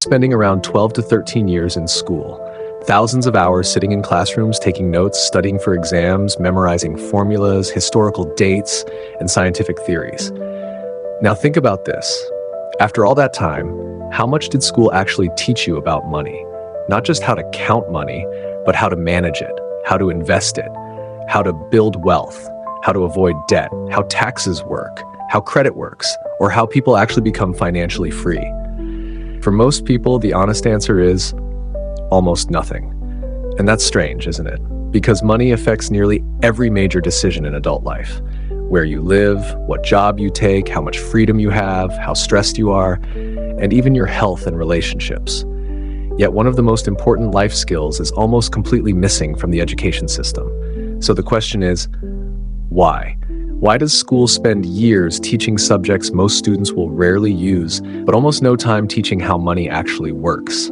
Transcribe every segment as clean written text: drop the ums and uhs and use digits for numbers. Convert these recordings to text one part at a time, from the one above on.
spending around 12 to 13 years in school. Thousands of hours sitting in classrooms, taking notes, studying for exams, memorizing formulas, historical dates, and scientific theories. Now think about this. After all that time, how much did school actually teach you about money? Not just how to count money, but how to manage it, how to invest it, how to build wealth, how to avoid debt, how taxes work, how credit works, or how people actually become financially free. For most people, the honest answer is almost nothing. And that's strange, isn't it? Because money affects nearly every major decision in adult life. Where you live, what job you take, how much freedom you have, how stressed you are, and even your health and relationships. Yet one of the most important life skills is almost completely missing from the education system. So the question is, why? Why does school spend years teaching subjects most students will rarely use, but almost no time teaching how money actually works?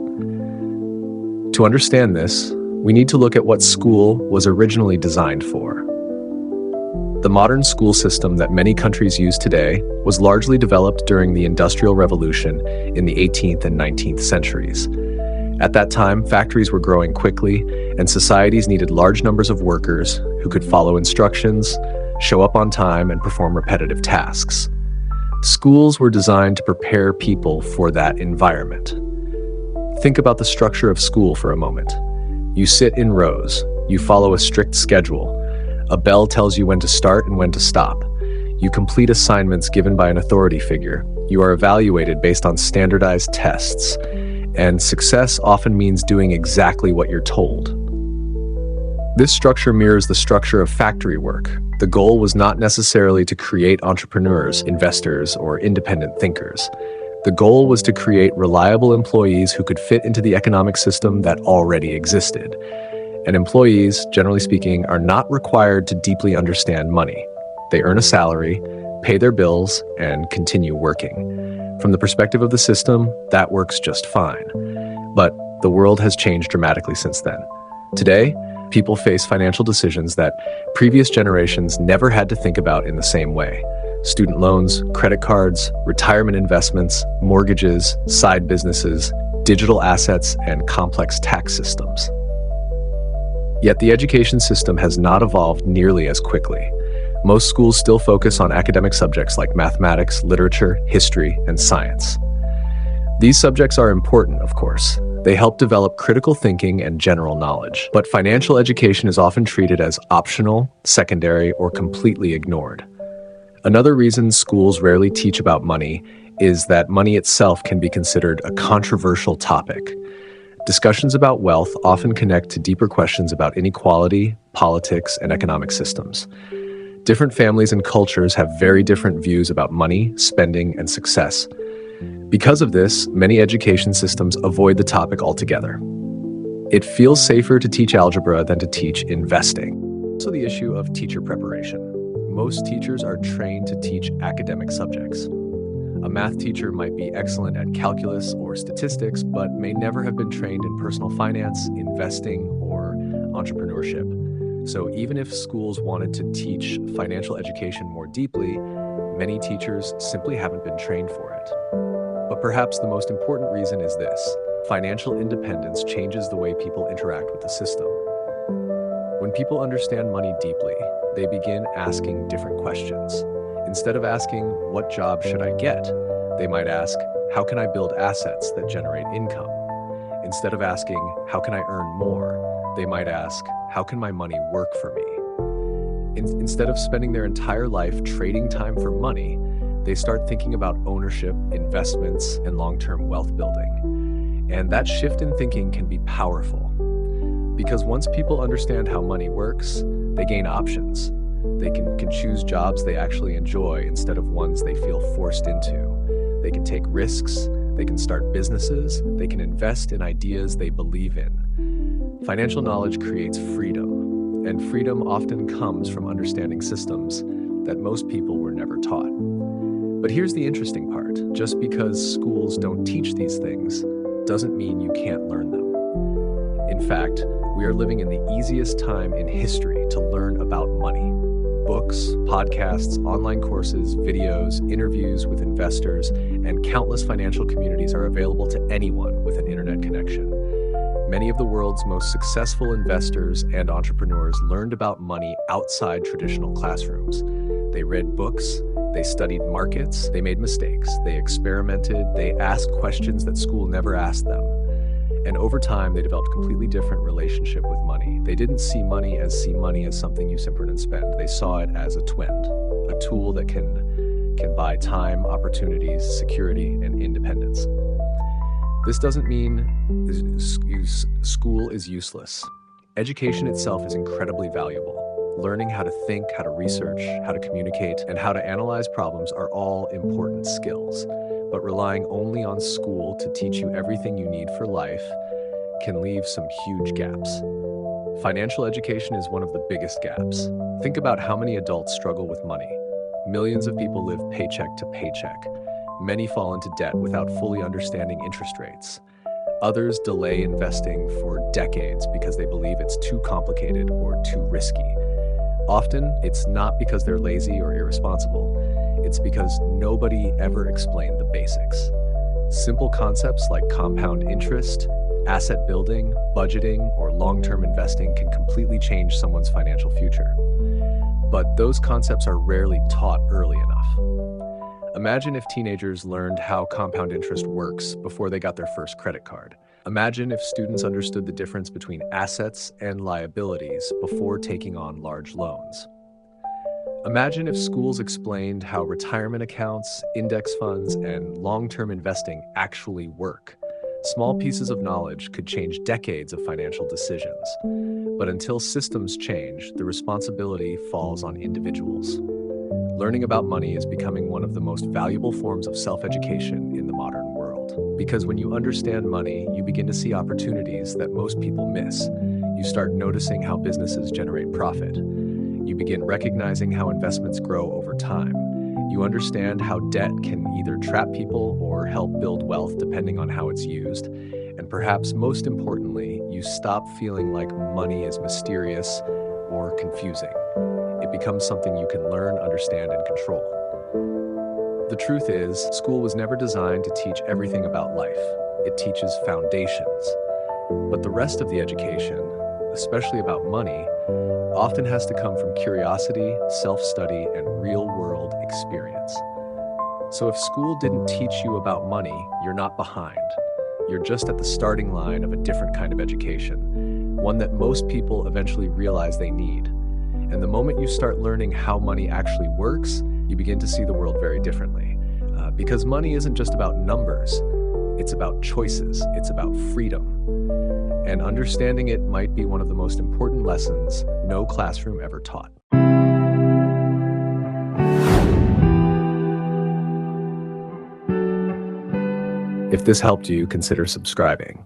To understand this, we need to look at what school was originally designed for. The modern school system that many countries use today was largely developed during the Industrial Revolution in the 18th and 19th centuries. At that time, factories were growing quickly, and societies needed large numbers of workers who could follow instructions, show up on time, and perform repetitive tasks. Schools were designed to prepare people for that environment. Think about the structure of school for a moment. You sit in rows. You follow a strict schedule. A bell tells you when to start and when to stop. You complete assignments given by an authority figure. You are evaluated based on standardized tests. And success often means doing exactly what you're told. This structure mirrors the structure of factory work. The goal was not necessarily to create entrepreneurs, investors, or independent thinkers. The goal was to create reliable employees who could fit into the economic system that already existed. And employees, generally speaking, are not required to deeply understand money. They earn a salary, pay their bills, and continue working. From the perspective of the system, that works just fine. But the world has changed dramatically since then. Today, people face financial decisions that previous generations never had to think about in the same way. Student loans, credit cards, retirement investments, mortgages, side businesses, digital assets, and complex tax systems. Yet the education system has not evolved nearly as quickly. Most schools still focus on academic subjects like mathematics, literature, history, and science. These subjects are important, of course. They help develop critical thinking and general knowledge. But financial education is often treated as optional, secondary, or completely ignored. Another reason schools rarely teach about money is that money itself can be considered a controversial topic. Discussions about wealth often connect to deeper questions about inequality, politics, and economic systems. Different families and cultures have very different views about money, spending, and success. Because of this, many education systems avoid the topic altogether. It feels safer to teach algebra than to teach investing. Also, the issue of teacher preparation. Most teachers are trained to teach academic subjects. A math teacher might be excellent at calculus or statistics, but may never have been trained in personal finance, investing, or entrepreneurship. So even if schools wanted to teach financial education more deeply, many teachers simply haven't been trained for it. But perhaps the most important reason is this: financial independence changes the way people interact with the system. When people understand money deeply, they begin asking different questions. Instead of asking, "What job should I get?" they might ask, "How can I build assets that generate income?" Instead of asking, "How can I earn more?" they might ask, "How can my money work for me?" Instead of spending their entire life trading time for money, they start thinking about ownership, investments, and long-term wealth building. And that shift in thinking can be powerful. Because once people understand how money works, they gain options. They can choose jobs they actually enjoy instead of ones they feel forced into. They can take risks, they can start businesses, they can invest in ideas they believe in. Financial knowledge creates freedom, and freedom often comes from understanding systems that most people were never taught. But here's the interesting part. Just because schools don't teach these things doesn't mean you can't learn them. In fact, we are living in the easiest time in history to learn about money. Books, podcasts, online courses, videos, interviews with investors, and countless financial communities are available to anyone with an internet connection. Many of the world's most successful investors and entrepreneurs learned about money outside traditional classrooms. They read books, they studied markets, they made mistakes, they experimented, they asked questions that school never asked them. And over time, they developed a completely different relationship with money. They didn't see money as something you simper and spend. They saw it as a twend, a tool that can buy time, opportunities, security, and independence. This doesn't mean school is useless. Education itself is incredibly valuable. Learning how to think, how to research, how to communicate, and how to analyze problems are all important skills. But relying only on school to teach you everything you need for life can leave some huge gaps. Financial education is one of the biggest gaps. Think about how many adults struggle with money. Millions of people live paycheck to paycheck. Many fall into debt without fully understanding interest rates. Others delay investing for decades because they believe it's too complicated or too risky. Often, it's not because they're lazy or irresponsible. It's because nobody ever explained the basics. Simple concepts like compound interest, asset building, budgeting, or long-term investing can completely change someone's financial future. But those concepts are rarely taught early enough. Imagine if teenagers learned how compound interest works before they got their first credit card. Imagine if students understood the difference between assets and liabilities before taking on large loans. Imagine if schools explained how retirement accounts, index funds, and long-term investing actually work. Small pieces of knowledge could change decades of financial decisions. But until systems change, the responsibility falls on individuals. Learning about money is becoming one of the most valuable forms of self-education in the modern world. Because when you understand money, you begin to see opportunities that most people miss. You start noticing how businesses generate profit. You begin recognizing how investments grow over time. You understand how debt can either trap people or help build wealth depending on how it's used. And perhaps most importantly, you stop feeling like money is mysterious or confusing. It becomes something you can learn, understand, and control. The truth is, school was never designed to teach everything about life. It teaches foundations. But the rest of the education, especially about money, often has to come from curiosity, self-study, and real-world experience. So if school didn't teach you about money, you're not behind. You're just at the starting line of a different kind of education, one that most people eventually realize they need. And the moment you start learning how money actually works, you begin to see the world very differently. Because money isn't just about numbers, it's about choices, it's about freedom. And understanding it might be one of the most important lessons no classroom ever taught. If this helped you, consider subscribing.